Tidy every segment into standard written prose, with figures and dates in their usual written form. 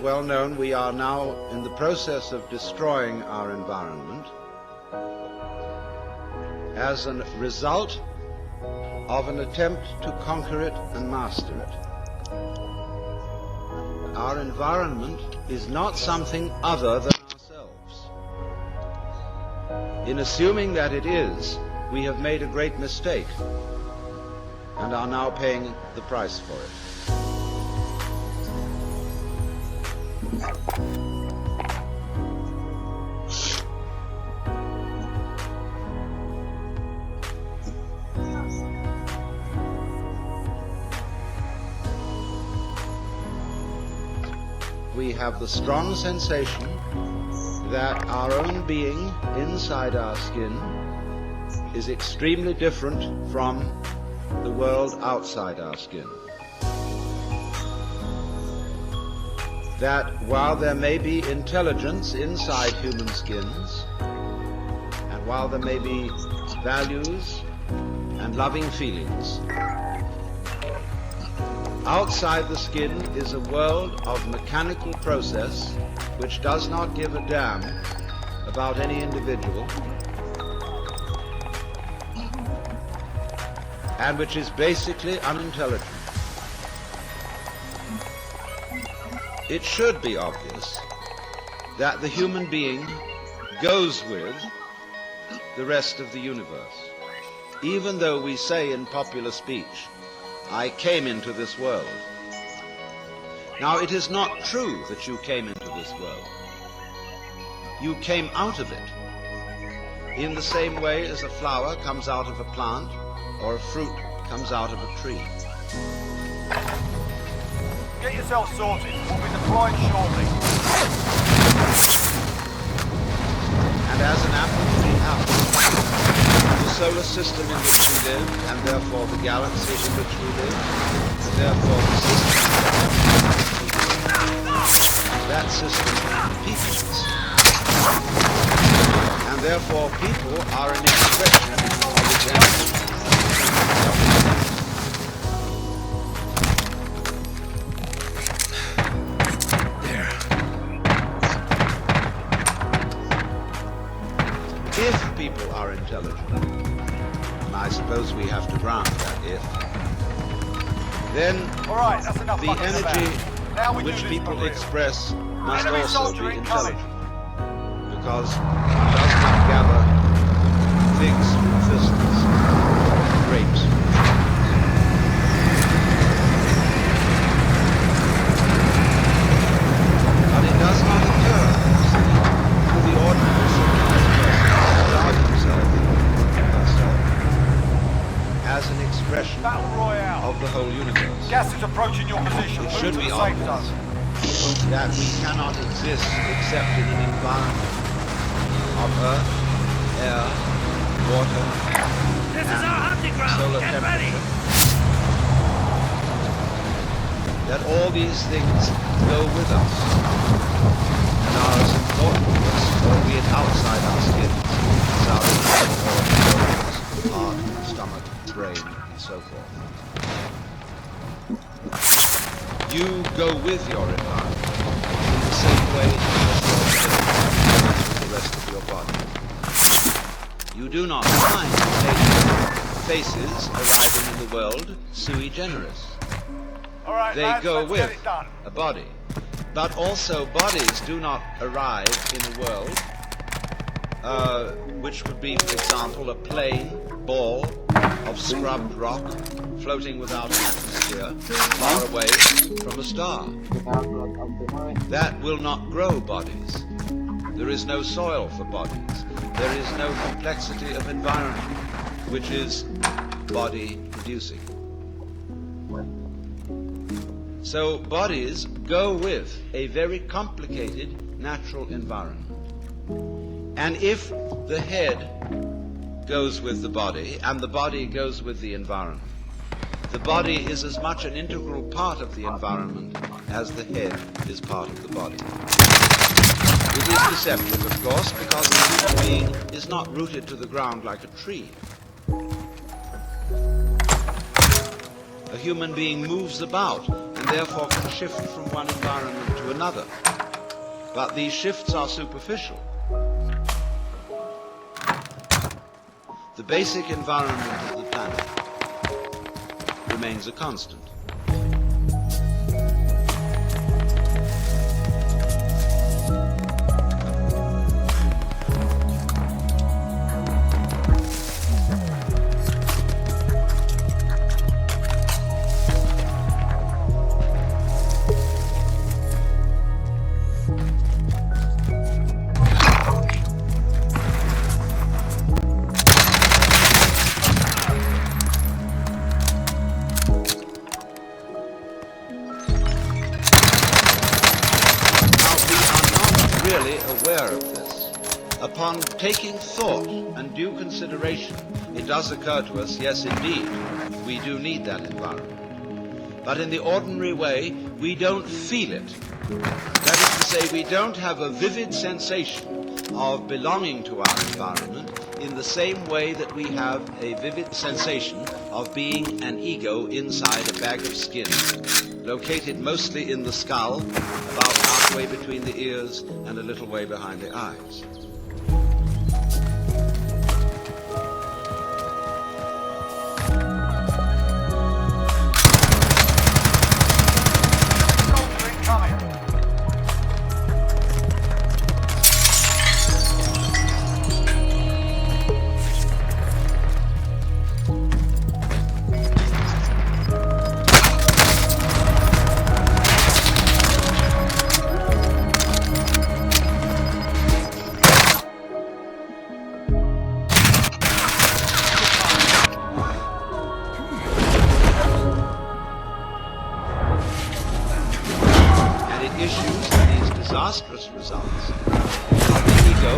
well known, we are now in the process of destroying our environment as a result of an attempt to conquer it and master it. Our environment is not something other than ourselves. In assuming that it is, we have made a great mistake and are now paying the price for it. We have the strong sensation that our own being inside our skin is extremely different from the world outside our skin. That while there may be intelligence inside human skins, and while there may be values and loving feelings, outside the skin is a world of mechanical process which does not give a damn about any individual, and which is basically unintelligent. It should be obvious that the human being goes with the rest of the universe, even though we say in popular speech, "I came into this world." Now, it is not true that you came into this world. You came out of it, in the same way as a flower comes out of a plant or a fruit comes out of a tree. Get yourself sorted. We'll be deploying shortly. And as an apple tree happens, the solar system in which we live, and therefore the galaxy in which we live, and therefore the system, that system peoples. And therefore people are an expression of its energy. If people are intelligent, and I suppose we have to grant that if, then That's enough the energy which people express must also be intelligent, because one does not gather figs from thistles, grapes from trees. But it does not occur to the ordinary civilized person to regard himself as an expression of the whole universe. Gas is approaching your position. It should be obvious that we cannot exist except in an environment of earth, air, water, and solar temperature. That all these things go with us and are as important to us, albeit outside our skin, as our organs, heart, stomach, brain, and so forth. You go with your environment in the same way as the rest of your body. You do not find faces arriving in the world sui generis. They go with a body. But also bodies do not arrive in a world which would be, for example, a plain ball of scrubbed rock floating without an atmosphere far away from a star. That will not grow bodies. There is no soil for bodies. There is no complexity of environment which is body producing. So bodies go with a very complicated natural environment. And if the head goes with the body and the body goes with the environment, the body is as much an integral part of the environment as the head is part of the body. It is deceptive, of course, because a human being is not rooted to the ground like a tree. A human being moves about and therefore can shift from one environment to another. But these shifts are superficial. The basic environment of the planet remains a constant. Aware of this. Upon taking thought and due consideration, it does occur to us, yes indeed, we do need that environment. But in the ordinary way, we don't feel it. That is to say, we don't have a vivid sensation of belonging to our environment in the same way that we have a vivid sensation of being an ego inside a bag of skin, located mostly in the skull, about halfway between the ears and a little way behind the eyes. Disastrous results of the ego,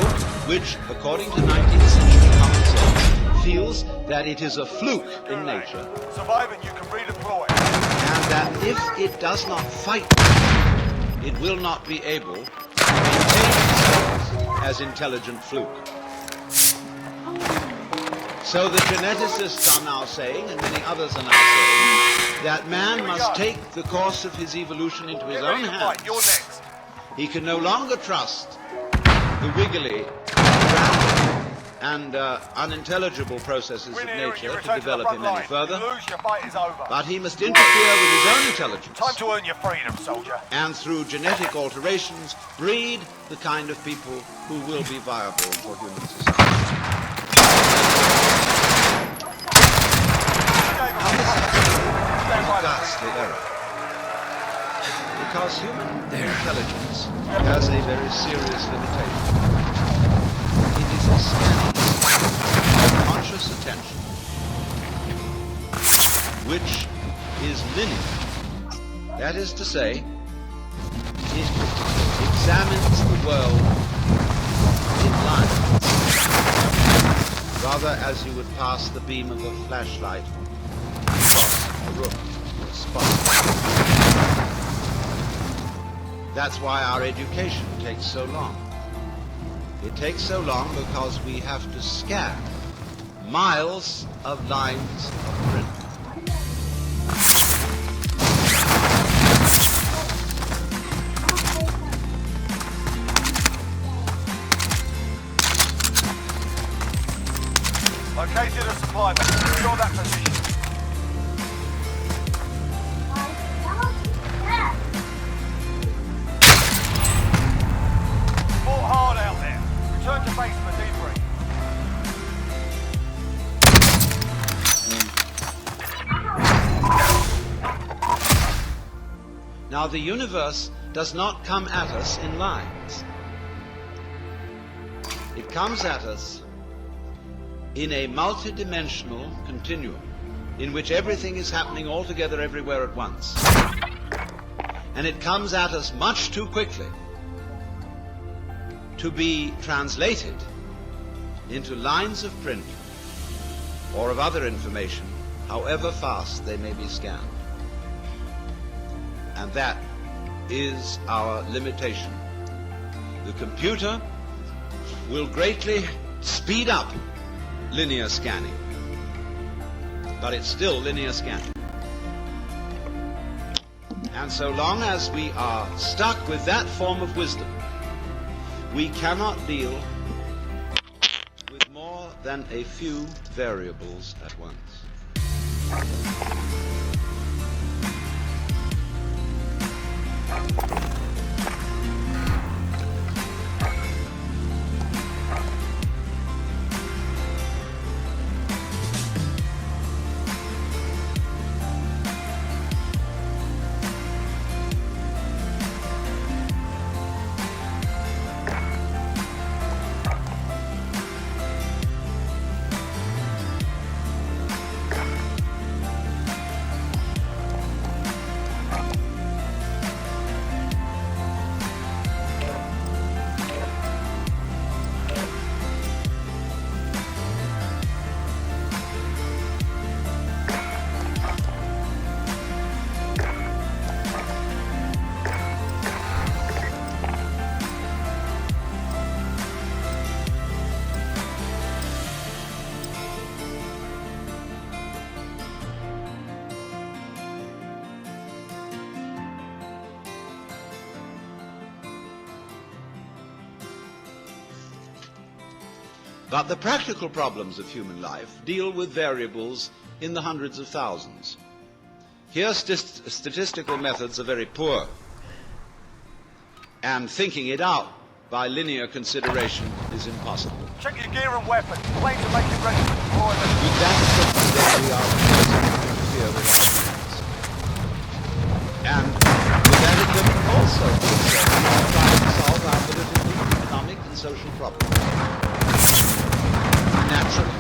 which, according to 19th century common sense, feels that it is a fluke in nature, surviving, you can redeploy, and that if it does not fight, it will not be able to maintain itself as intelligent fluke. So the geneticists are now saying, and many others are now saying, that man must take the course of his evolution into his own hands. You're next. He can no longer trust the wiggly, random, and unintelligible processes of nature to develop him any further, but he must interfere with his own intelligence. Time to earn your freedom, soldier. And through genetic alterations, breed the kind of people who will be viable for human society. Now, ghastly error. Because human intelligence has a very serious limitation. It is a scanning of conscious attention, which is linear. That is to say, it examines the world in lines, rather as you would pass the beam of a flashlight across a room or a spot. That's why our education takes so long. It takes so long because we have to scan miles of lines of print. Located a supply box. Secure that position. Hard out there. Return to base for debrief. Now, the universe does not come at us in lines. It comes at us in a multidimensional continuum in which everything is happening all together everywhere at once. And it comes at us much too quickly to be translated into lines of print or of other information, however fast they may be scanned. And that is our limitation. The computer will greatly speed up linear scanning, but it's still linear scanning. And so long as we are stuck with that form of wisdom, we cannot deal with more than a few variables at once. But the practical problems of human life deal with variables in the hundreds of thousands. Here statistical methods are very poor, and thinking it out by linear consideration is impossible. Check your gear and weapons. Planes are making ready for deployment. With that equipment, then we are prepared to interfere with our plans. And with that equipment also, we are trying to solve our political, economic, and social problems. Naturally,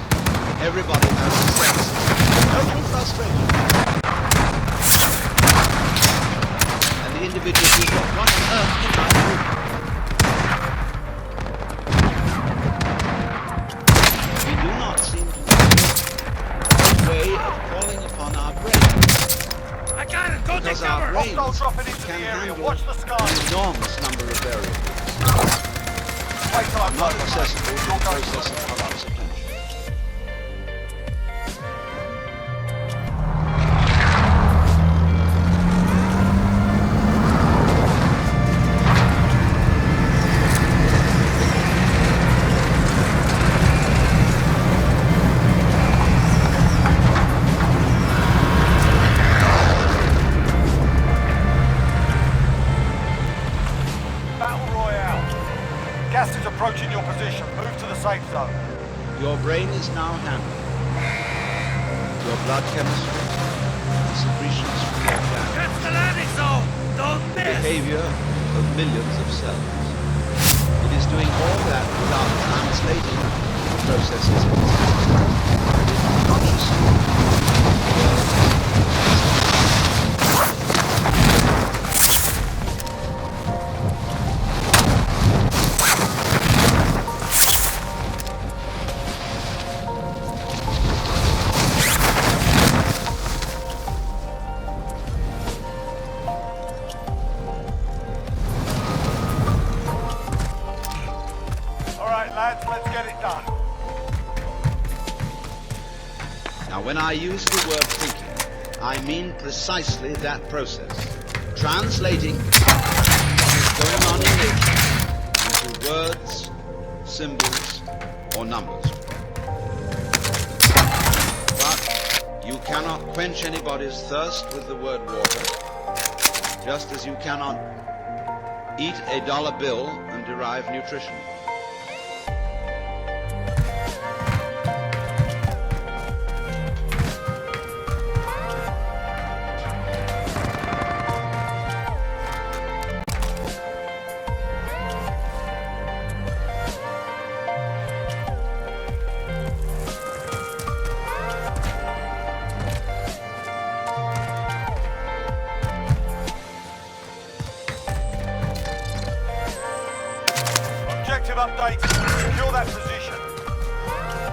everybody has a sense of total frustration. And the individual people, what on earth can I do? We do not seem to have a way of calling upon our brain. I got it! Go Because take our cover! brains Hostiles dropping into can the area. handle Watch the skies. an enormous number of variables, Wait till I'm not done. accessible to You'll the go process first. of others' attention. Battle Royale. Gas is approaching your position. Move to the safe zone. Your brain is now handled. Your blood chemistry, the secretions from your glands, That's the landing zone! Don't the miss! behavior of millions of cells. It is doing all that without translating the processes in the system. It is consciously. All right, lads, let's get it done. Now, when I use the word thinking, I mean precisely that process. Translating what is going on in nature into words, symbols, or numbers. But you cannot quench anybody's thirst with the word water, just as you cannot eat a dollar bill and derive nutrition. Objective updated. Secure that position.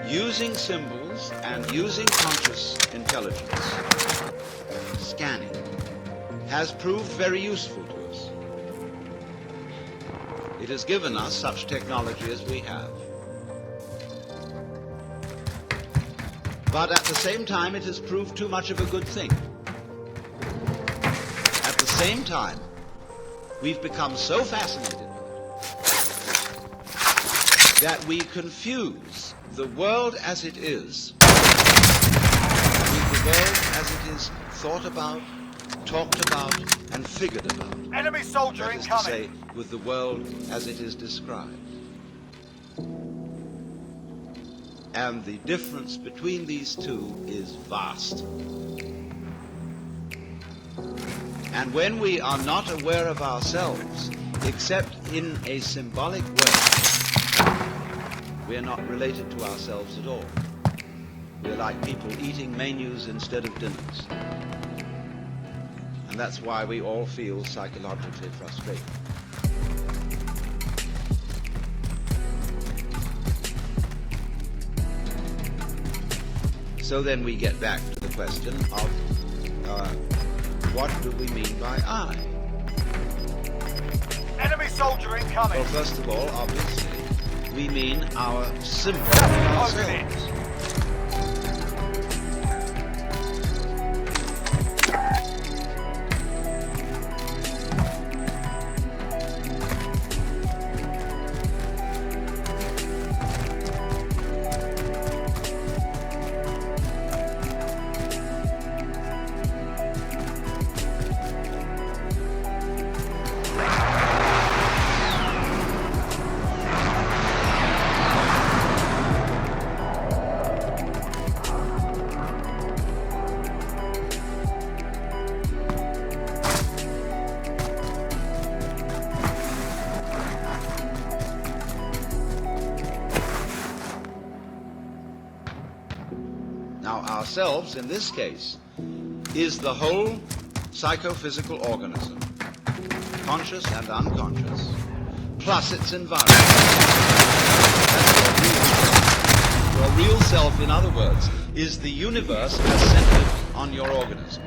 Using symbols intelligence and using conscious intelligence, scanning, has proved very useful to us. It has given us such technology as we have. But at the same time, it has proved too much of a good thing. At the same time, we've become so fascinated with it that we confuse the world as it is with the world as it is thought about, talked about, and figured about. Enemy soldier That is to incoming. say, with the world as it is described. And the difference between these two is vast. And when we are not aware of ourselves, except in a symbolic way, we are not related to ourselves at all. We're like people eating menus instead of dinners. And that's why we all feel psychologically frustrated. So then we get back to the question of what do we mean by I? Enemy soldier incoming. Well, first of all, obviously, we mean our symbol, Gas is closing in. ourselves. Now, ourselves, in this case, is the whole psychophysical organism, conscious and unconscious, plus its environment. That's your real self, in other words, is the universe as centered on your organism.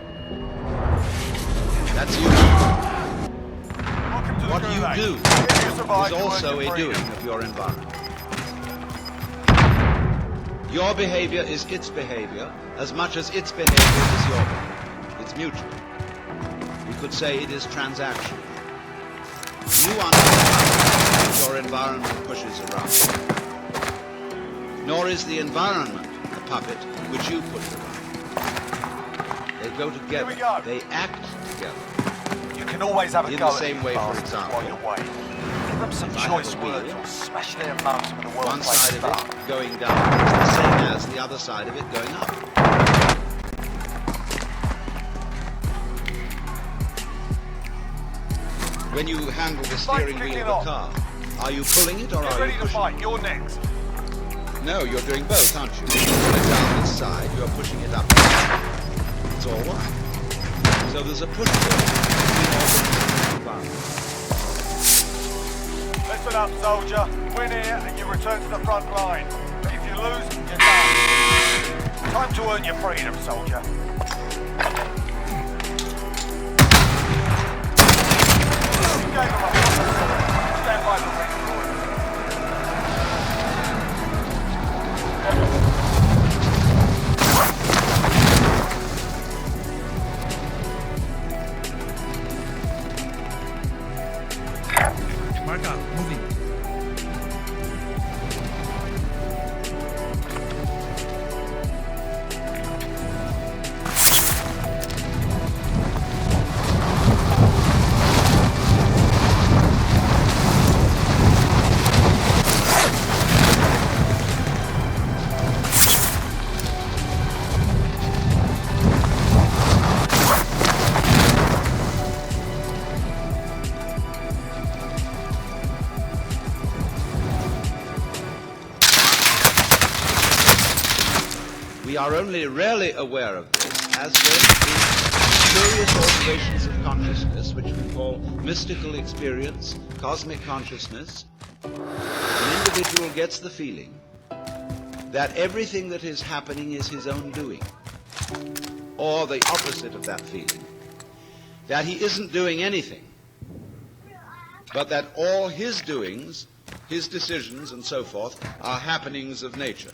That's you. Welcome to the What you gulag. do If you survive, is you also earn a your doing freedom. of your environment. Your behavior is its behavior as much as its behavior is your behavior. It's mutual. We could say it is transactional. You are not what your environment pushes around. Nor is the environment a puppet which you push around. They go together. Here we go. They act together. You can always have a In go the at same these way, for bastards example, while you're waiting. Give them some if I choice have a words wheel, or smash their mums with a world One class side of star. it going down is the same as the other side of it going up. When you handle the steering kicking wheel of off. a car, are you pulling it or Get are ready you to pushing fight. You're next. it? No, you're doing both, aren't you? You're pulling it down this side, you're pushing it up. It's all one. So there's a push button between all the Listen up, soldier. Win here and you return to the front line. If you lose, you're done. Time to earn your freedom, soldier. You gave her a stand by the ring. Mark out, moving. We are only rarely aware of this as when in curious alterations of consciousness, which we call mystical experience, cosmic consciousness, an individual gets the feeling that everything that is happening is his own doing, or the opposite of that feeling, that he isn't doing anything, but that all his doings, his decisions and so forth, are happenings of nature.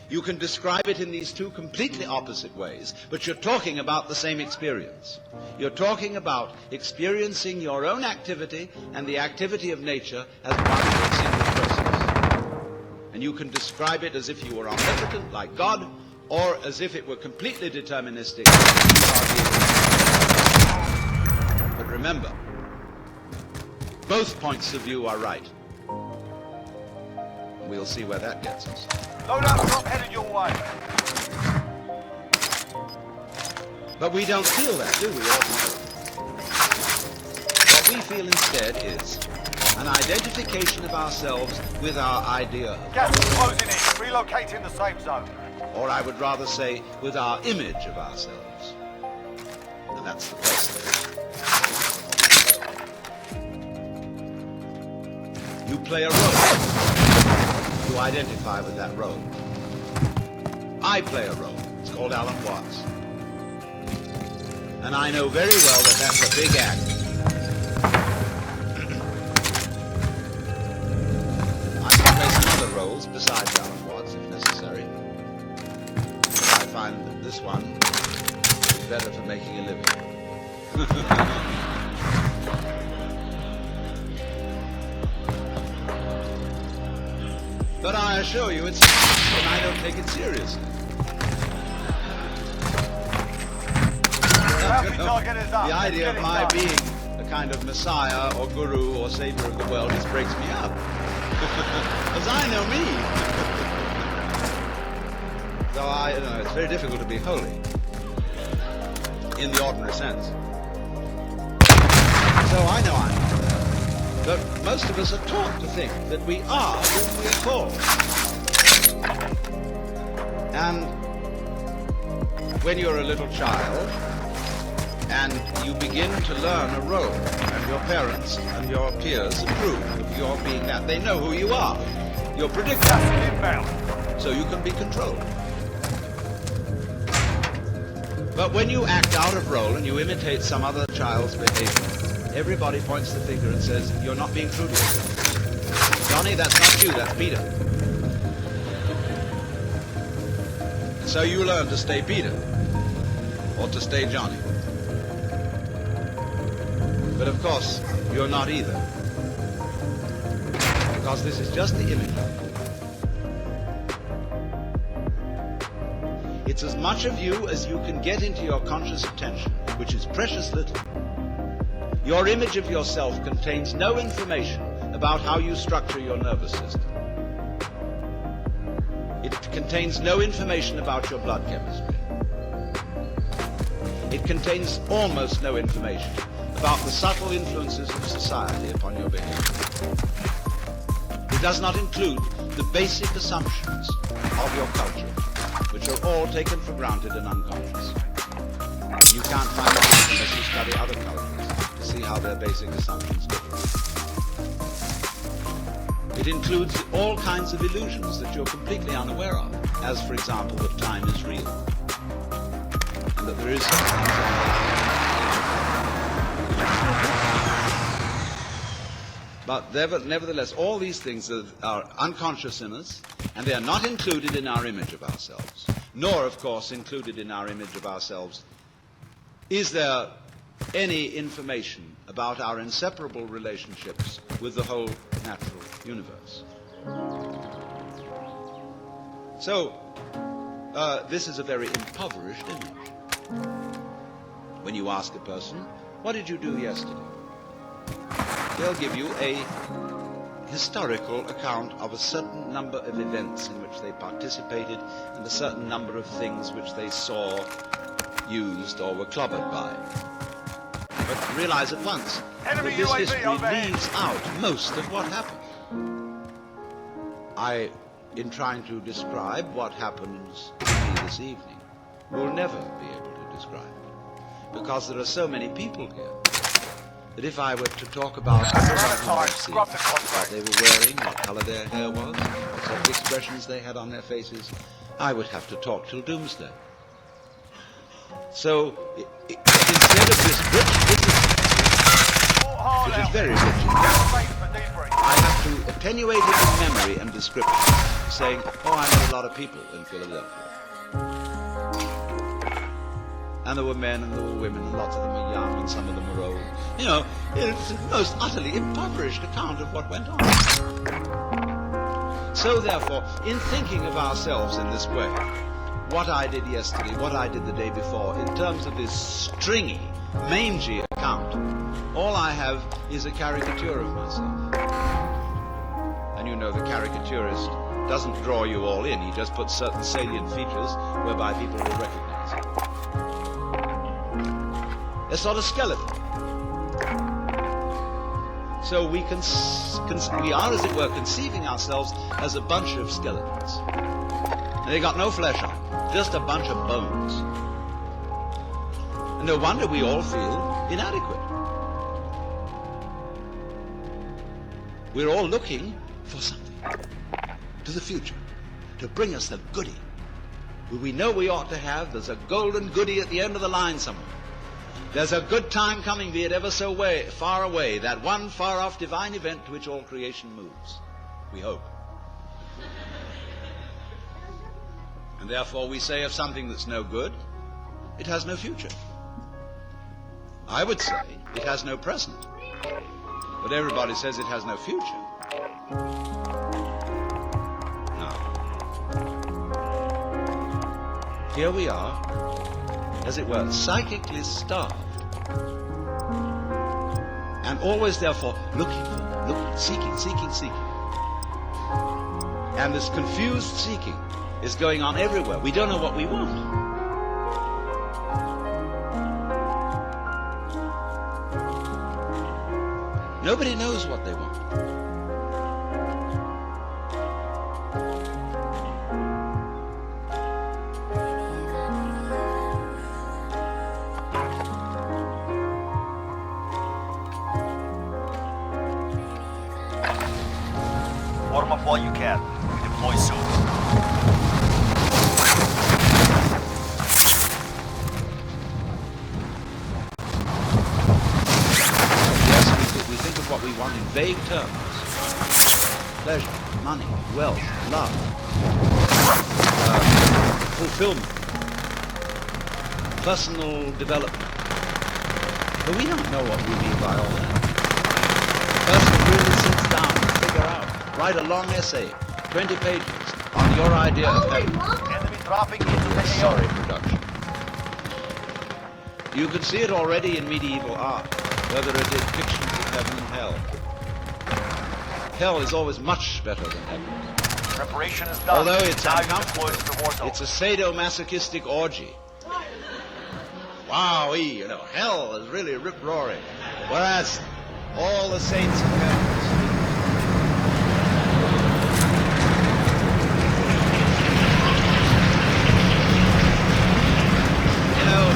You can describe it in these two completely opposite ways, but you're talking about the same experience. You're talking about experiencing your own activity and the activity of nature as one single process. And you can describe it as if you were omnipotent, like God, or as if it were completely deterministic. But remember, both points of view are right. We'll see where that gets us. Load up, drop headed your way. But we don't feel that, do we? What we feel instead is an identification of ourselves with our idea of Gas is closing in. Relocating the safe zone. or I would rather say with our image of ourselves. And that's the question. You play a role. You identify with that role. I play a role. It's called Alan Watts. And I know very well that that's a big act. I can play some other roles besides Alan Watts if necessary. But I find that this one is better for making a living. But I assure you, it's and I don't take it seriously. The idea of my being a kind of messiah or guru or savior of the world just breaks me up. Because I know me. So it's very difficult to be holy in the ordinary sense. So I know I'm not there. But most of us are taught to think that we are whom we are called. And when you're a little child, and you begin to learn a role, and your parents and your peers approve of your being that. They know who you are. You're predictable. So you can be controlled. But when you act out of role and you imitate some other child's behavior, everybody points the finger and says, you're not being true to yourself. Johnny, that's not you, that's Peter. And so you learn to stay Peter, or to stay Johnny. But of course, you're not either. Because this is just the image. It's as much of you as you can get into your conscious attention, which is precious little. Your image of yourself contains no information about how you structure your nervous system. It contains no information about your blood chemistry. It contains almost no information about the subtle influences of society upon your behavior. It does not include the basic assumptions of your culture, which are all taken for granted and unconscious. You can't find out unless you study other cultures to see how their basic assumptions differ. It includes all kinds of illusions that you're completely unaware of, as, for example, that time is real, and that there is something. But nevertheless, all these things are unconscious in us, and they are not included in our image of ourselves. Nor, of course, included in our image of ourselves is there any information about our inseparable relationships with the whole natural universe. So, this is a very impoverished image. When you ask a person, what did you do yesterday? They'll give you a historical account of a certain number of events in which they participated and a certain number of things which they saw, used, or were clobbered by. But realize at once that this history leaves out most of what happened. In trying to describe what happens to me this evening, will never be able to describe it, because there are so many people here. that if I were to talk about what they were wearing, what color their hair was, what sort of expressions they had on their faces, I would have to talk till doomsday. So instead of this rich business, which is very rich, I have to attenuate it in memory and description, saying, oh, I know a lot of people in Philadelphia. And there were men and there were women, and lots of them were young and some of them were old. You know, it's a most utterly impoverished account of what went on. So therefore, in thinking of ourselves in this way, what I did yesterday, what I did the day before, in terms of this stringy, mangy account, all I have is a caricature of myself. And you know the caricaturist doesn't draw you all in, he just puts certain salient features whereby people will recognize it. It's not a skeleton. So we are, as it were, conceiving ourselves as a bunch of skeletons. And they got no flesh on, just a bunch of bones. And no wonder we all feel inadequate. We're all looking for something, to the future, to bring us the goodie. We know we ought to have, there's a golden goodie at the end of the line somewhere. There's a good time coming, be it ever so far away, that one far-off divine event to which all creation moves. We hope. And therefore we say of something that's no good, it has no future. I would say it has no present. But everybody says it has no future. No. Here we are, as it were, psychically starved. And always, therefore, looking, seeking. And this confused seeking is going on everywhere. We don't know what we want. Nobody knows what they want. Warm up while you can. We deploy soon. What we want in vague terms: pleasure, money, wealth, love, fulfillment, personal development. But we don't know what we mean by all that. The person really sits down and figure out, write a long essay, 20 pages, on your idea of heaven. Enemy dropping into the AO. Sorry, production. You can see it already in medieval art, where there are depictions of heaven and hell. Hell is always much better than heaven. Preparation is done. Although it's now uncomfortable, you deploy to the war zone. it's a sadomasochistic orgy. Wowee, you know, hell is really rip-roaring. Whereas all the saints of heaven, you know,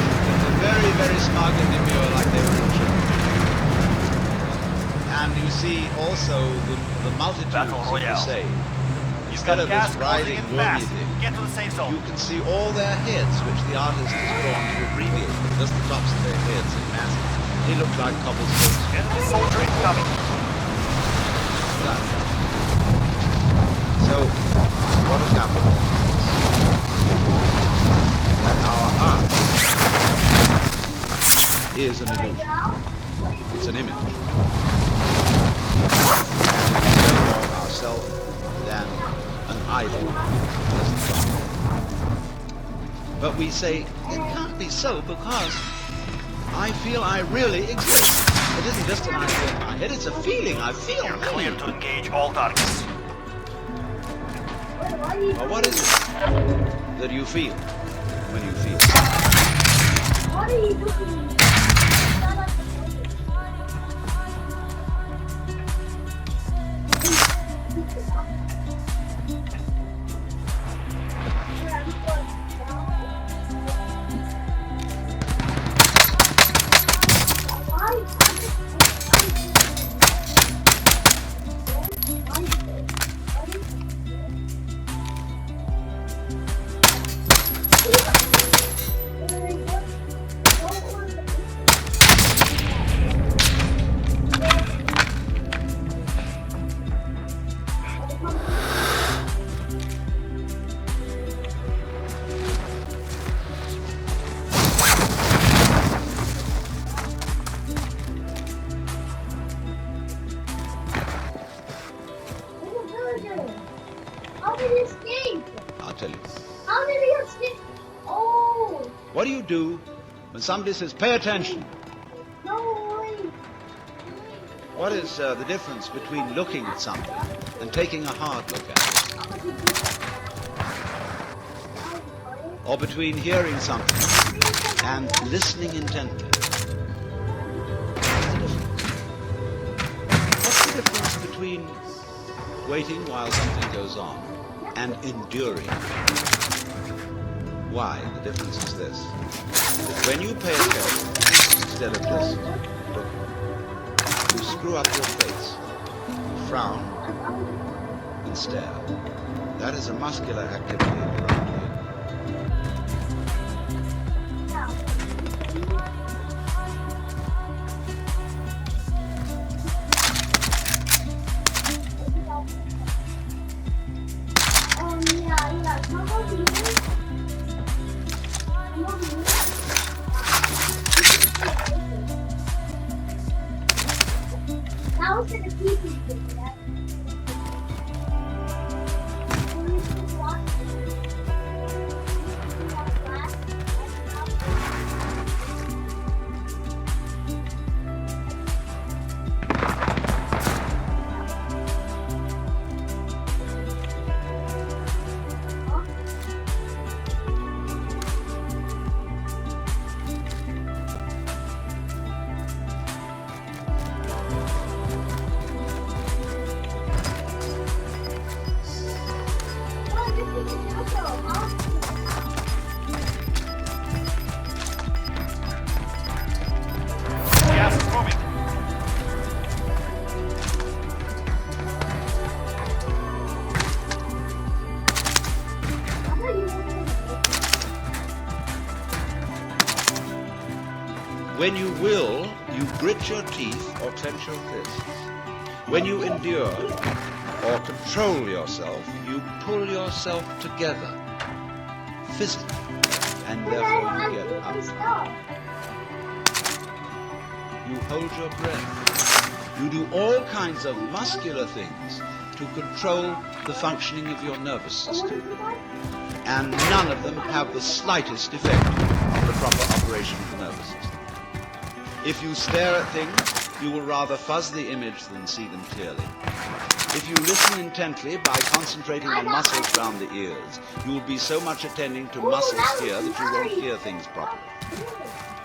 very, very smug and demure, like they were in church. And you see also the multitudes of the saved. Instead of this writhing, gloomy thing, Get to the safe zone. you can see all their heads, which the artist has drawn to abbreviate them, just the tops of their heads in masses. They look like cobblestones. Enemy soldier incoming. So, what has happened that our art is an illusion. It's an image. More ourselves than an idol. But we say, it can't be so because I feel I really exist. It isn't just an idea in my head, it's a feeling. I feel You're clear to engage all targets. Well, what is it that you feel when you feel? What are you doing? What do you do when somebody says, pay attention? No way. What is the difference between looking at something and taking a hard look at it? Or between hearing something and listening intently? What's the difference between waiting while something goes on and enduring? Why? The difference is this. That when you pay attention, instead of just looking, you screw up your face, you frown, and stare. That is a muscular activity in your own brain. Now it's gonna keep you doing that. Gas is moving. When you will, you grit your teeth or clench your fists. When you endure or control yourself, you pull yourself together physically, and therefore you get up. You hold your breath. You do all kinds of muscular things to control the functioning of your nervous system. And none of them have the slightest effect on the proper operation of the nervous system. If you stare at things, you will rather fuzz the image than see them clearly. If you listen intently by concentrating on muscles around the ears, you will be so much attending to muscles here that you won't hear things properly.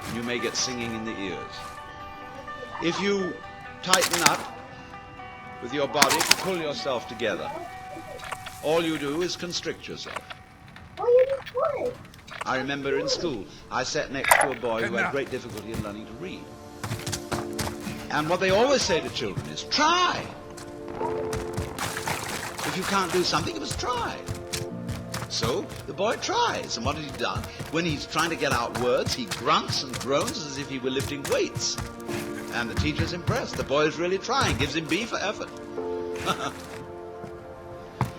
And you may get singing in the ears. If you tighten up with your body to pull yourself together, all you do is constrict yourself. I remember in school, I sat next to a boy who had great difficulty in learning to read. And what they always say to children is, try! If you can't do something, you must try. So the boy tries, and what has he done? When he's trying to get out words, he grunts and groans as if he were lifting weights. And the teacher's impressed. The boy is really trying, gives him B for effort.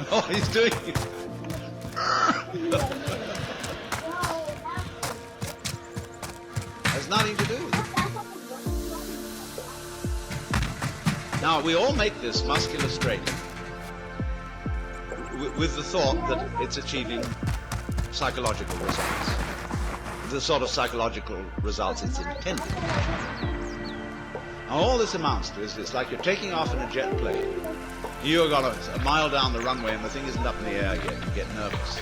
Oh, he's doing it. Has nothing to do with it. Now, we all make this muscular straining with the thought that it's achieving psychological results. The sort of psychological results it's intended. Now, all this amounts to is it's like you're taking off in a jet plane. You've got a mile down the runway and the thing isn't up in the air yet. You get nervous.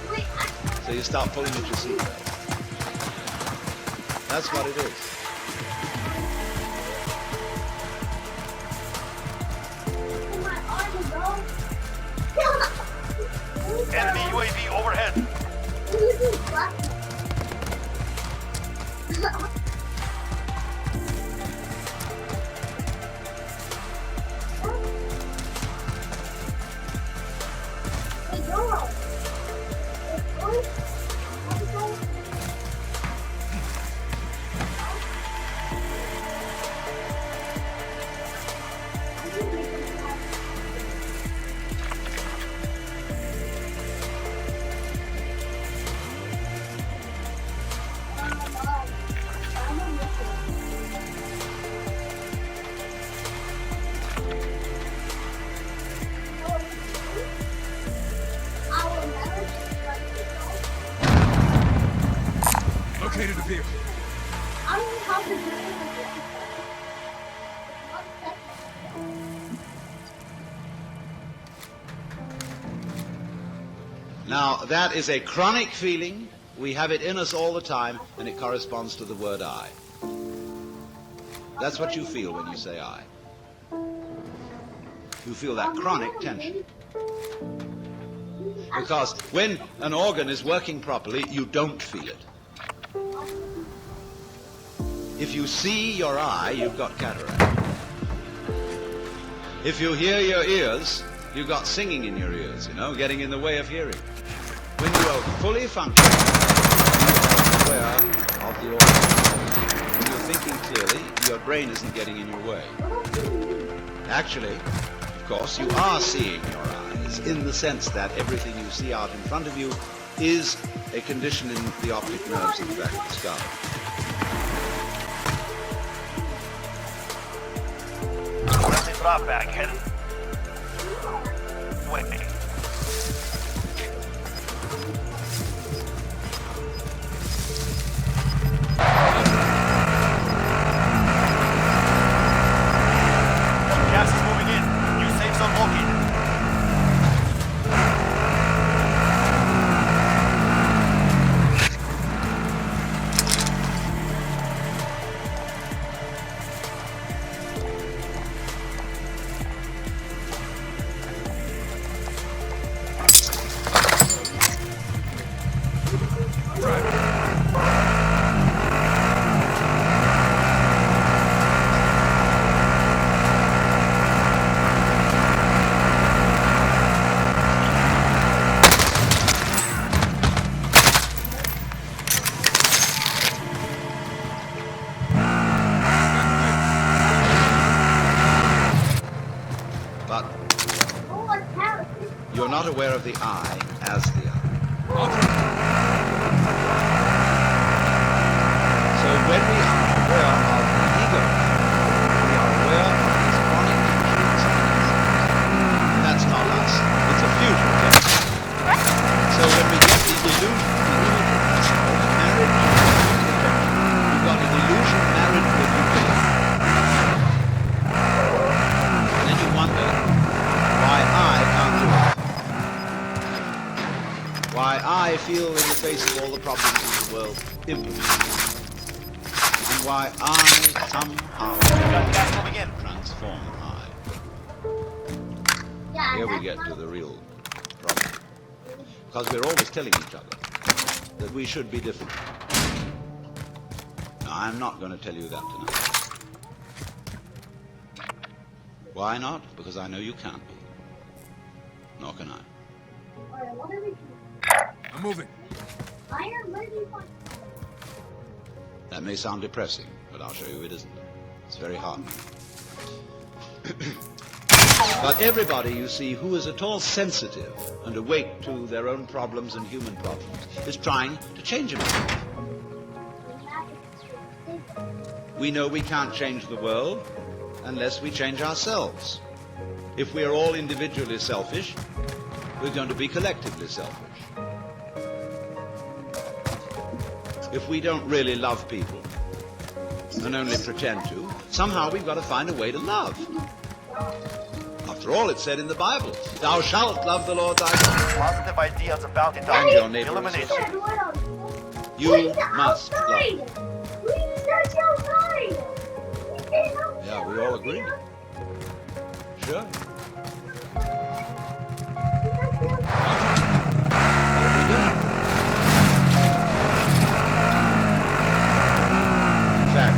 So you start pulling at your seatbelt. That's what it is. Enemy UAV overhead. here. I don't know how to do it. Now, that is a chronic feeling. We have it in us all the time, and it corresponds to the word I. That's what you feel when you say I. You feel that chronic tension. Because when an organ is working properly, you don't feel it. If you see your eye, you've got cataract. If you hear your ears, you've got singing in your ears, getting in the way of hearing. When you are fully functioning, you are aware of the organ. When you're thinking clearly, your brain isn't getting in your way. Actually, of course, you are seeing your eyes in the sense that everything you see out in front of you is a condition in the optic nerves at the back of the skull. Where's the drop bag headed? Wait. Gas is moving in. New safe zone located. But you're not aware of the I as the I. So when we are aware of the ego, we are aware of these chronic tensions. And that's not us. It's a fusion tension. So when we get the illusion of marriage, we've got an illusion married with utility. And then you wonder why I can't do it. Why I feel in the face of all the problems in the world impotent. And why I somehow Gas moving in. transform I. Here we get to the real problem. Because we're always telling each other that we should be different. Now, I'm not going to tell you that tonight. Why not? Because I know you can't be. Nor can I. I'm moving. That may sound depressing, but I'll show you it isn't. It's very hard. But everybody, you see, who is at all sensitive and awake to their own problems and human problems is trying to change himself. We know we can't change the world unless we change ourselves. If we are all individually selfish, we're going to be collectively selfish. If we don't really love people and only pretend to, somehow we've got to find a way to love. After all, it's said in the Bible, thou shalt love the Lord thy God. Positive ideas about it. And your neighbor as Eliminate. yourself. You must love. Yeah, we all agree. Sure. What have we done? In fact,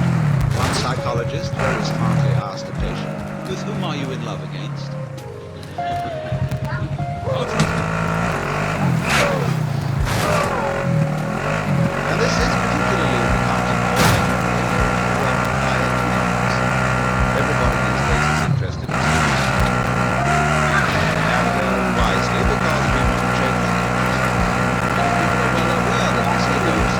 one psychologist very smartly asked a patient, with whom are you in love against? And this is particularly in the context of everybody these days is interested in science. And wisely, because we want to change things. Many people are well aware that this ego is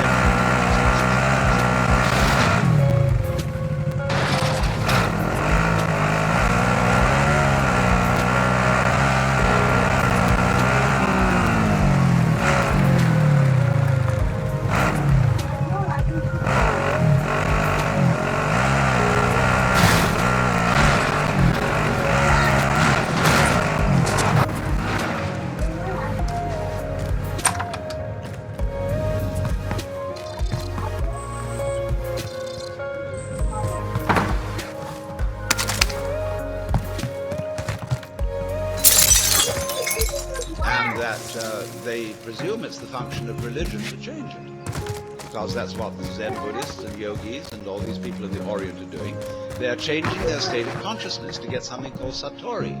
they presume it's the function of religion to change it. Because that's what the Zen Buddhists and yogis and all these people in the Orient are doing. They are changing their state of consciousness to get something called satori,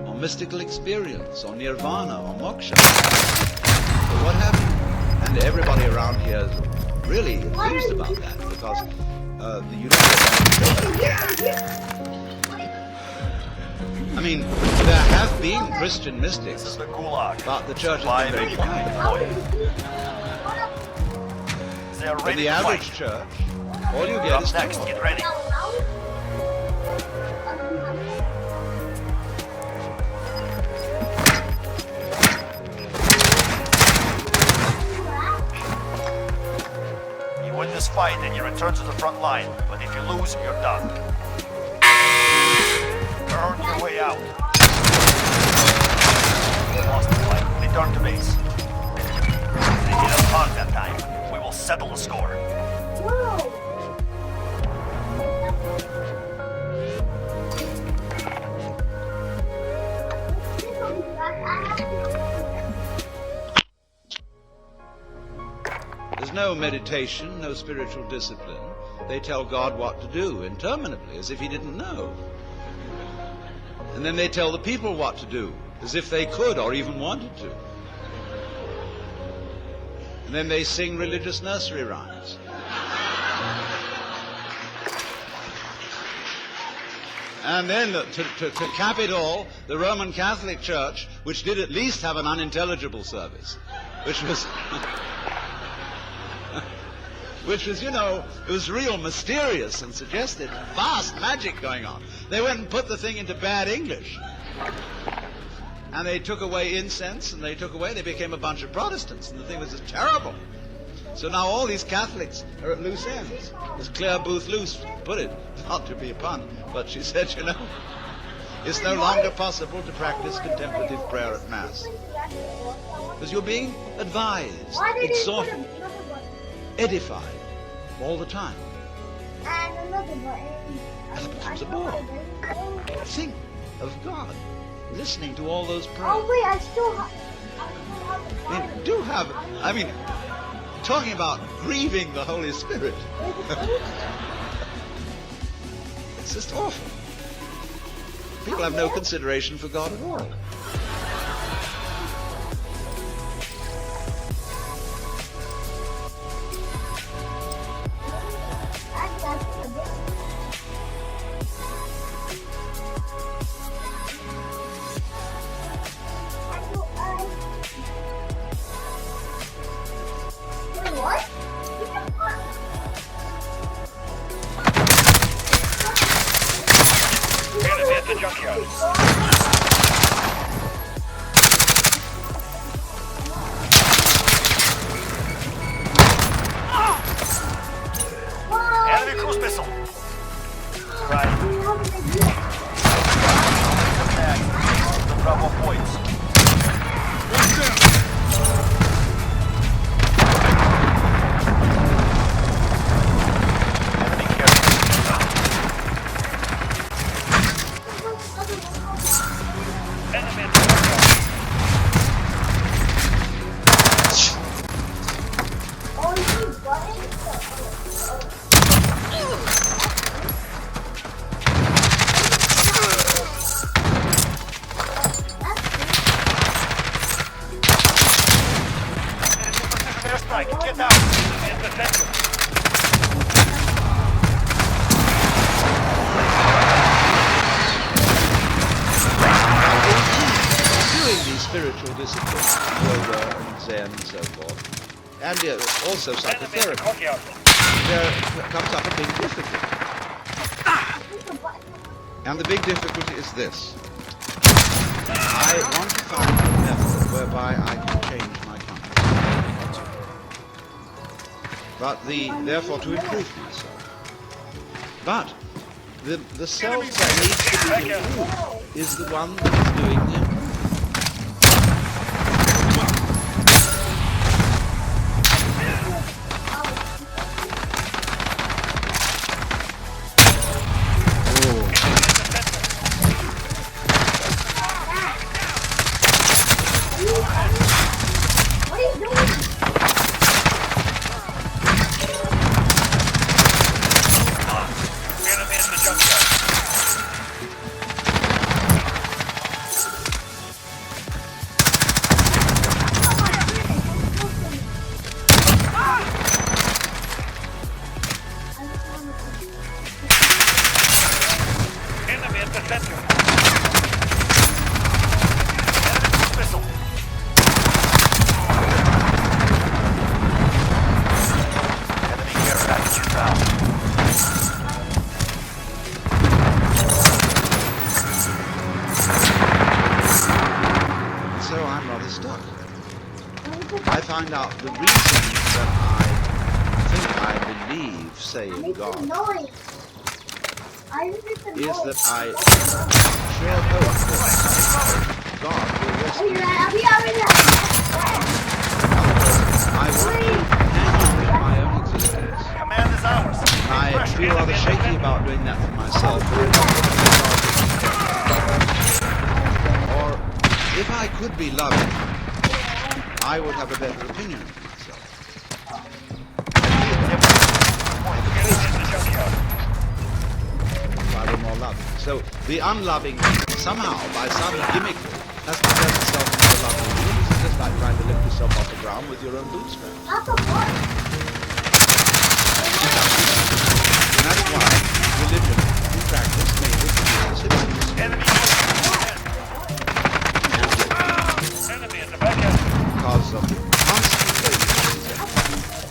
or mystical experience, or nirvana, or moksha, or what have you. And everybody around here is really enthused about that, because the universe. I mean, there have been Christian This is mystics, the Gulag. but the church has been very quiet. They are In ready the to average fight. church, all you get Up is next, talk. get ready. You win this fight and you return to the front line, but if you lose, you're done. Earn your way out. Lost the fight. Return to base. They did us harm that time. We will settle the score. There's no meditation, no spiritual discipline. They tell God what to do interminably, as if he didn't know. And then they tell the people what to do, as if they could or even wanted to. And then they sing religious nursery rhymes. And then, to cap it all, the Roman Catholic Church, which did at least have an unintelligible service, which was... which was, you know, it was real mysterious and suggested vast magic going on. They went and put the thing into bad English. And they took away incense, and they became a bunch of Protestants, and the thing was just terrible. So now all these Catholics are at loose ends. As Claire Booth Luce put it, not to be a pun, but she said, you know, it's no longer possible to practice contemplative prayer at Mass. Because you're being advised, exhorted, edified all the time. And another button. And it becomes a bore. Think of God, listening to all those prayers. Oh wait, I still have the I mean, do have, I mean, talking about grieving the Holy Spirit. It's just awful. People have no consideration for God at all. Enemy at the junkyard. Enemy cruise missile. Right. Attack. The Bravo points. Enemy carrier. Enemy at the junkyard. Oh, you button? Airstrike. Get out. Enemy at the junkyard. Doing these spiritual disciplines, yoga and Zen and so forth, and also Enemy at the psychotherapy, courtyard. there comes up a big difficulty. And the big difficulty is this. I want to find a method whereby I can change my consciousness. But therefore to improve myself. But the self that needs to be improved is the one that is doing the improvement. the center. Enemy cruise missile. Enemy care package inbound. So I'm rather stuck. I find out the reason that I believe, say in Make God, some noise. I make some is noise. that I sure hope that God will rescue me. I'll be out in that. I want to hang on in my own existence. Command is ours. I feel rather shaky about doing that for myself, but I don't think or if I could be loving, I would have a better opinion of myself. If I were more loving. So the unloving somehow, by some gimmick, has to turn itself into a loving. This is just like trying to lift yourself off the ground with your own bootstraps. Not the one. And that's why religion, in practice, mainly produces citizens. Enemy overhead. Enemy in the back end. Because of the constant failure.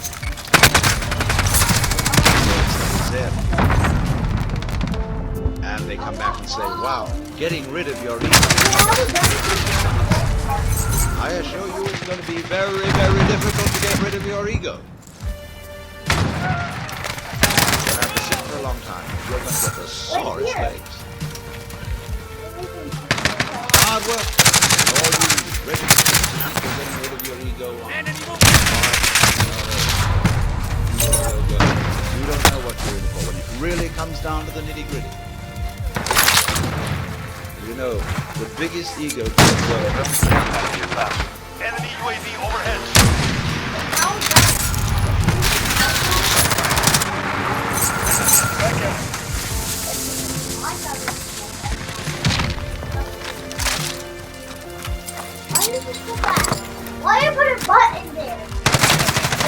And they come back and say, wow, getting rid of your ego. I assure you it's going to be very, very difficult to get rid of your ego. You'll have to sit for a long time. You're going to get the sorest legs. Hard work. All you registered people getting rid of your ego on. You don't know what you're in for when it really comes down to the nitty-gritty. You know, the biggest ego to the world. Enemy UAV overhead. Back end. Why you put a button there?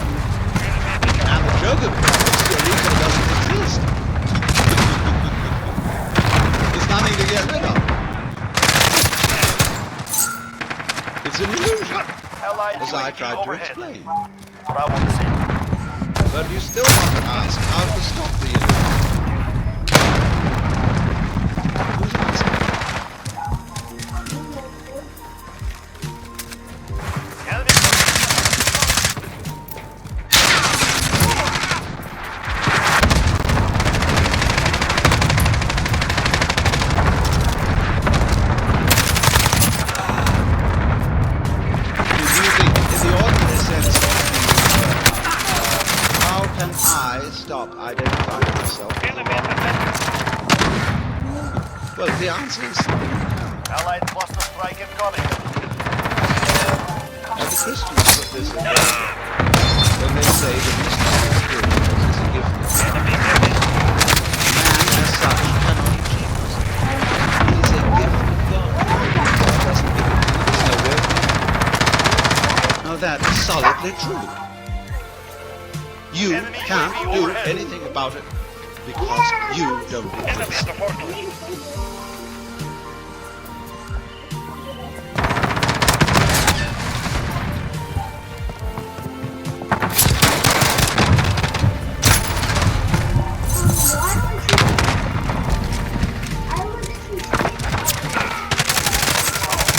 And the joke of it is your ego doesn't exist. There's nothing to get rid of. It's an illusion, Allied as I UAV tried to overhead. explain. Bravo to see. But you still want to ask how to stop the illusion. Who's asking? Enemy. In the ordinary sense, how can I stop identifying myself as a Enemy in the robber? center. Well, the answer is simple. Allied cluster strike incoming. And the Christians put this in there when they say that mystical experience is a gift of God. Enemy heavy. Man, as such, cannot achieve this. It is a gift of God. God doesn't give it to you. There's no way. Now that is solidly true. You can't do anything about it because you don't Enemy exist. at the portal.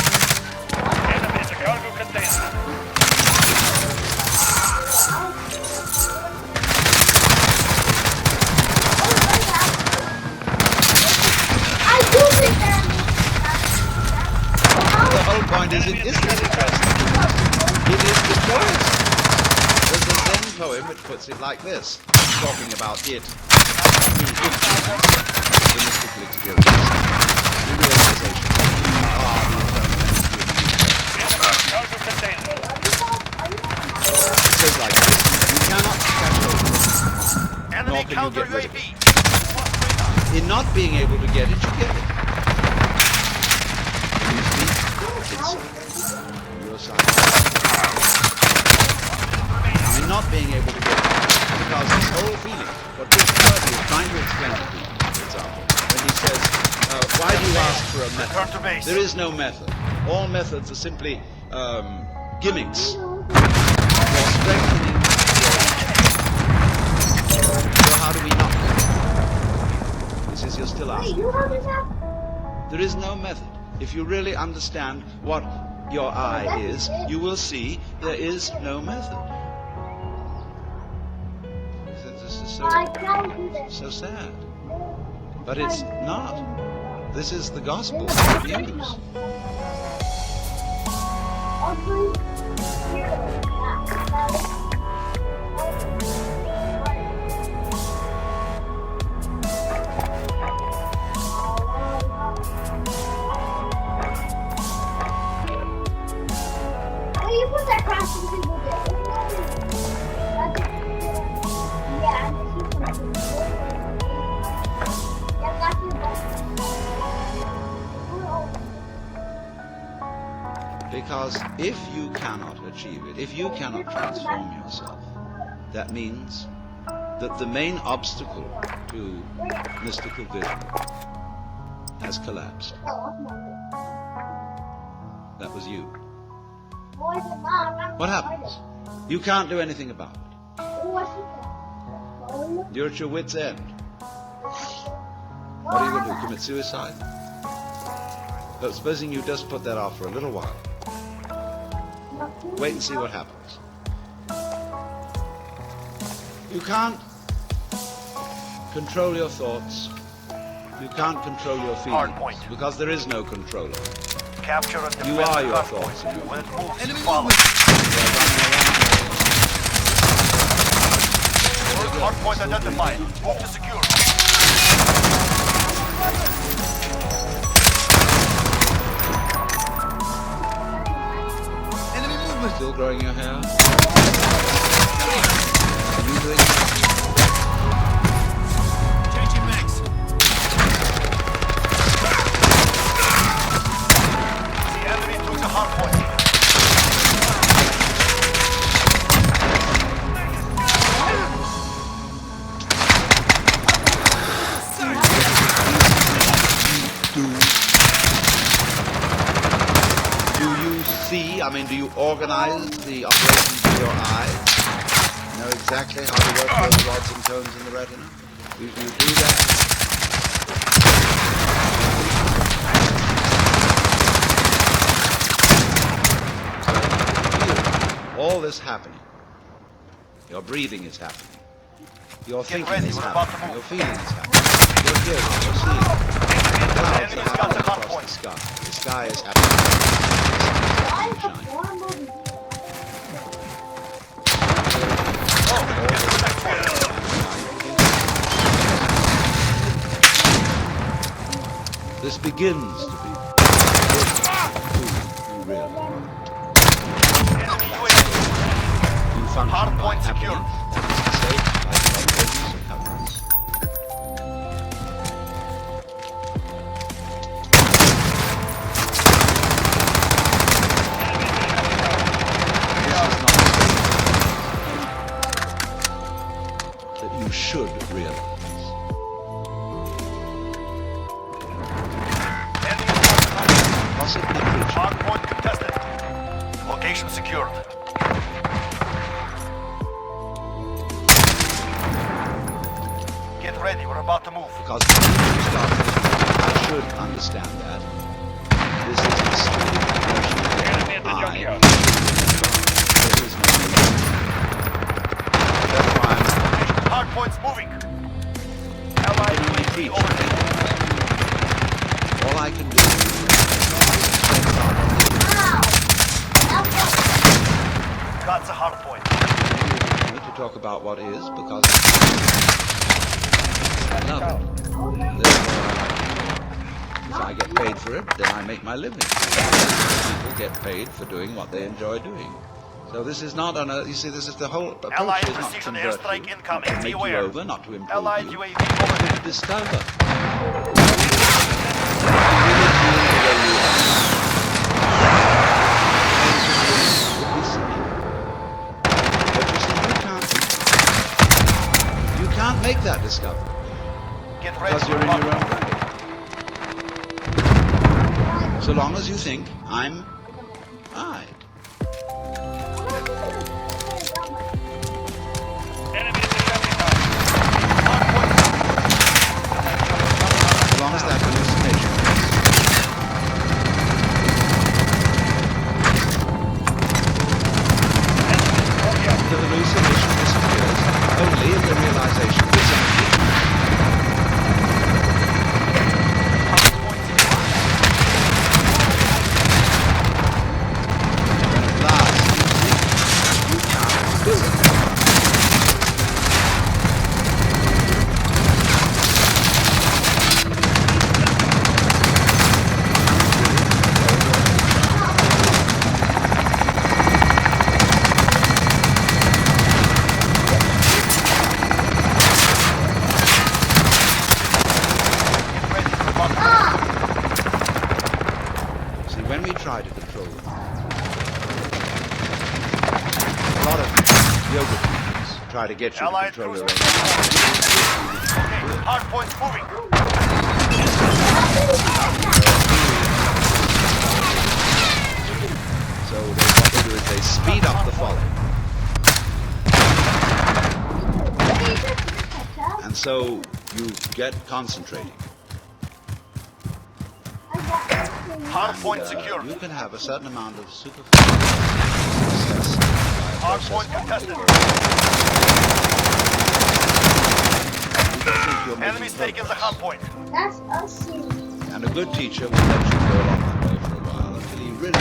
Enemy at the cargo container. The whole point is it isn't interesting. It is the choice. There's a Zen poem which puts it like this, talking about it. The mystical experience. The realization that you are the eternal energy of the universe. Enemy at the cargo container. It says like this. You cannot catch hold of it. Enemy Nor can you counter get rid of UAV. it. In not being able to get it, you get it. it's your side. I mean, not being able to get because this whole feeling, what Dick Kirby is trying to explain to people, for example, when he says, why do you ask for a Return to method? base. There is no method. All methods are simply gimmicks for strengthening your. So how do we not? He says you're still Wait, asking. you have this app? There is no method. If you really understand what your eye is, you will see there is no method. This is I can't do this. so sad. But it's not. This is the gospel There's of a news. now. Ugly. Well, you put that cross in people there. Yeah, I'm just using it. Yeah, that's your best. Because if you cannot achieve it, if you cannot transform yourself, that means that the main obstacle to mystical vision has collapsed. That was you. What happens? You can't do anything about it. You're at your wit's end. What are you going to do? Commit suicide? But supposing you just put that off for a little while. Wait and see what happens. You can't control your thoughts. You can't control your Hard feelings point. because there is no controller. Capture and defend You are the your hard thoughts. point. When it moves, Enemy follow. movement. Hard point identified. Move to secure. Enemy movement. Still growing your hair? Are you doing that? Changing max. The enemy took the hard point. Do you see, I mean, do you organize the operations of your eyes? Know exactly how to work those rods and cones in the retina? You do that? Feel all this happening. Your breathing is happening. Your thinking ready, is we're about to happening. Your move. feeling is happening. You're hearing, you're seeing. Clouds are Enemy's got the happening hard across point. the sky. The sky is happening. This begins to be who you really are. Enemy UAV. You function Hard by point happening, secured. that is to say, by spontaneous occurrence. This is not that you should realize. Enemy Possibly preaching. hard point contested. Location secured. Get ready, we're about to move. Because when you start, I should understand that. This is a stupid version of I. There is no me. That's why I'm Hard points moving. Allied UAV overhead. all I can do Got the hard point. is to talk about what is because I love it. Therefore, if I get paid for it, then I make my living. People get paid for doing what they enjoy doing. So this is not you see, this is the whole approach Allied is not to precision convert airstrike you, incoming. not to make you Beware. over, not to improve Allied you, UAV but overhead. to discover. If you really feel the way you are, can't make that discovery Get ready because for you're in your runway. own way. So long as you think I'm I. Enemy at the traffic light. Hardpoint. As long as that hallucination is. The hallucination disappears only if the realization is empty. Hardpoint secure. When at last you can't do it. Get ready for runway. See, when we try to control them, a lot of yoga teachers try to get you to Allied control cruiser. your own. Okay, hardpoint's moving. So what they do is they speed up the folly. And so you get concentrating. Hardpoint And, secure. you can have a certain amount of superficial success by a Hardpoint process contested. you think you're making Enemy's taking the progress. hardpoint. That's us seeing. And a good teacher will let you go along that way for a while until he really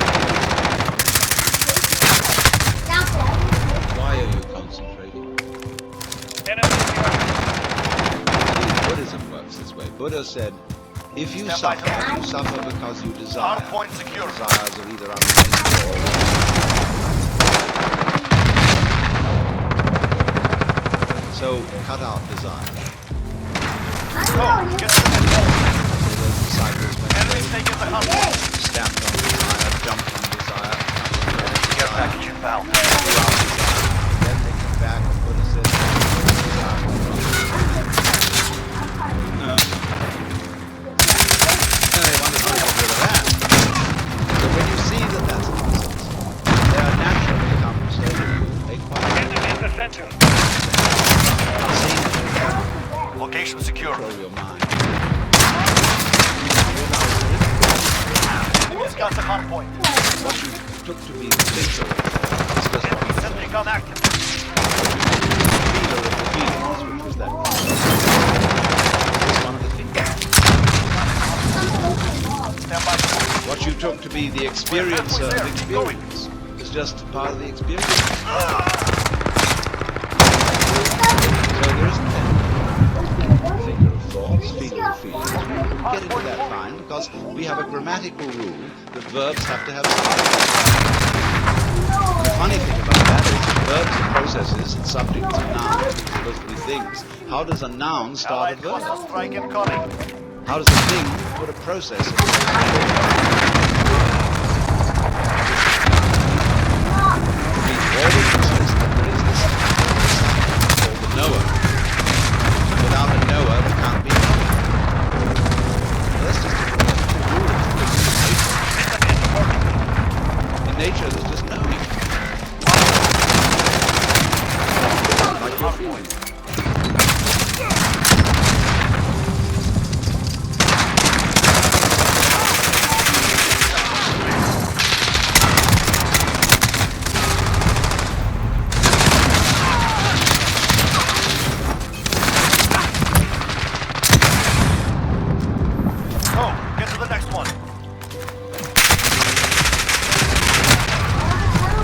That's it. why are you concentrating? Enemy at the traffic Buddhism works this way. Buddha said, if you Stand by suffer, you suffer because you desire. Hardpoint secure. Desires are either unreasonable or so cut out desire. I Go. know Get you. to the next one. So those disciples when Enemy's taking the hardpoint. they stamped on desire, jumped on desire, Care package inbound. threw out desire. Then they came back and Buddha said, desire. And they wanted to get rid of that. So when you see that that's nonsense, they are naturally come to say to you, take part. enemy in the center. Seeing it, Location secure. control your mind. Enemy's got the hardpoint. What you took to be the thinker is just Enemy sentry gun active. the feeler of the feelings, which was that was one of the thinkers. Stand by. What you took to be the experiencer of experience is just part of the experience. So there isn't any thinker of thoughts, feeler of feelings. We get into that fine because we have a grammatical rule that verbs have to have subjects. The funny thing about that is verbs are processes and subjects are nouns, which are supposed to be things. How does a noun start a Allied verb? cluster strike incoming. How does a thing put a process in? Read all the process, but there is this called the knower. And without a knower, there can't be a knower. Well, that's just a rule. In nature, there's just knowing. Like your feelings. Go. Get to the next one.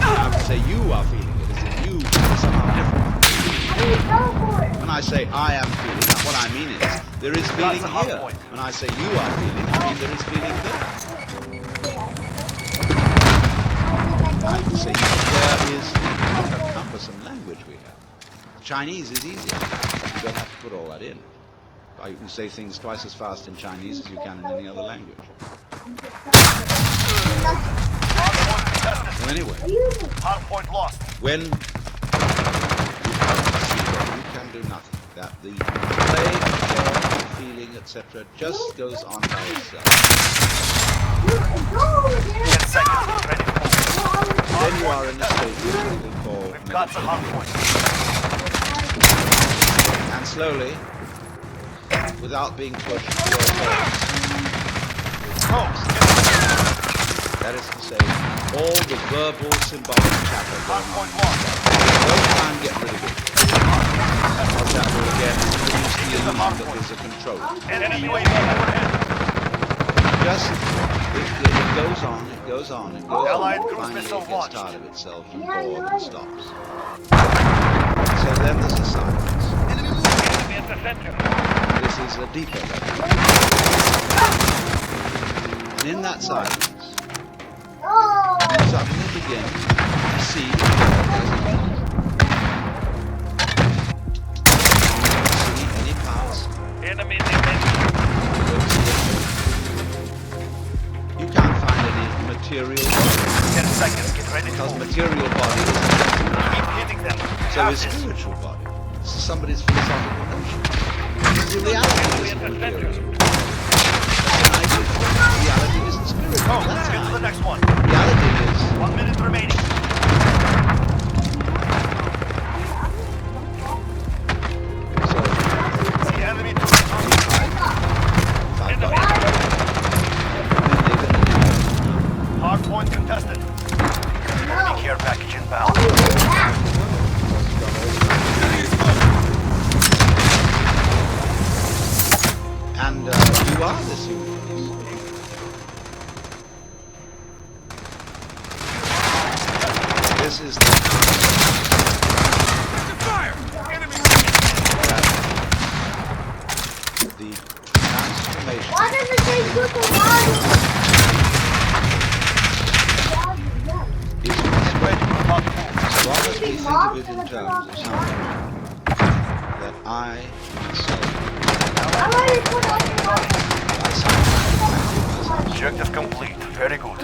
I would say you are feeling it, as if you are somehow different. When I say I am feeling, what I mean is there is feeling That's a hard here. point. When I say you are feeling, I mean there is feeling there. I would say there is a cumbersome language we have. Chinese is easier. You don't have to put all that in. You can say things twice as fast in Chinese as you can in any other language. Hardpoint contested. So anyway, Hardpoint lost. when you have a fever, you can do nothing. that the plague, care, feeling, etc. just goes on by itself. Go over there. 10 seconds. Ready to move. Then you are in a state which we call We've got the hard METATRON. point. And slowly, without being pushed to your face, that is to say, all the verbal, symbolic chatter Hard going on. point one. Don't try and get rid of it. Because that will again introduce the illusion that there's a control. Enemy UAV overhead. Just, it goes on, it goes on, it goes Allied on. cruise Finally missile it gets launched. tired of itself and bored and stops. So then there's a silence. Enemy at the center. This is a deeper level. And in that silence, Oh. you suddenly begin to see the world as it is. You don't see any past. Enemy in the You don't see anything. You can't find any material body, 10 seconds. Get ready to because move. material body is just Keep hitting them. so Have is this. spiritual body. This is somebody's philosophical notion. The reality isn't material. That's an idea. Reality isn't spiritual. Go. That's Get an to the idea. next one. Reality is 1 minute remaining. so. See enemy to the front. Fight Enemy. back. And they're gonna Hard point contested. Enemy care package inbound. And you are this universe. This is the the transformation Why does it say good to water? is spread. About to move. As long as we think of it in terms of something that I myself, I already put on the water. myself, Objective complete. Very good.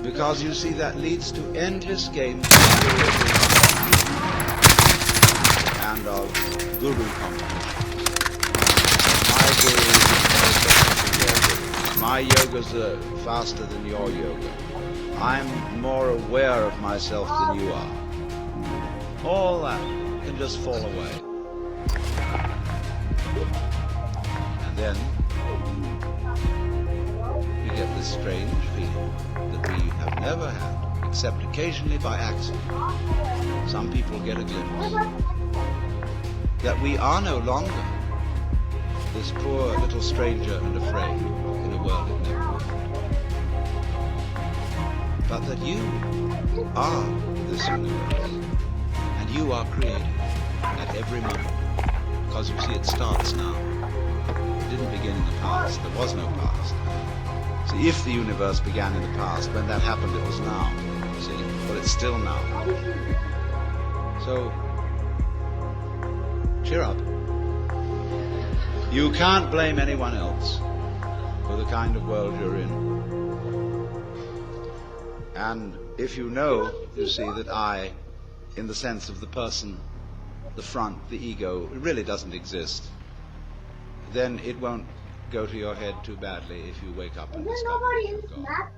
because you see that leads to endless games and of guru competitions. My yoga's faster than your yoga. I'm more aware of myself than you are. All that can just fall away. And then you get this strange feeling that we have never had, except occasionally by accident. Some people get a glimpse that we are no longer this poor little stranger and afraid in a world it never knew. But that you are this universe, and you are created at every moment, because you see it starts now. It didn't begin in the past, there was no past. See, if the universe began in the past, when that happened it was now, see, but it's still now. So, cheer up. You can't blame anyone else for the kind of world you're in. And if you know, you see, that I, in the sense of the person, the front, the ego, it really doesn't exist, then it won't go to your head too badly if you wake up and Is there discover nobody that in you're this gone. map?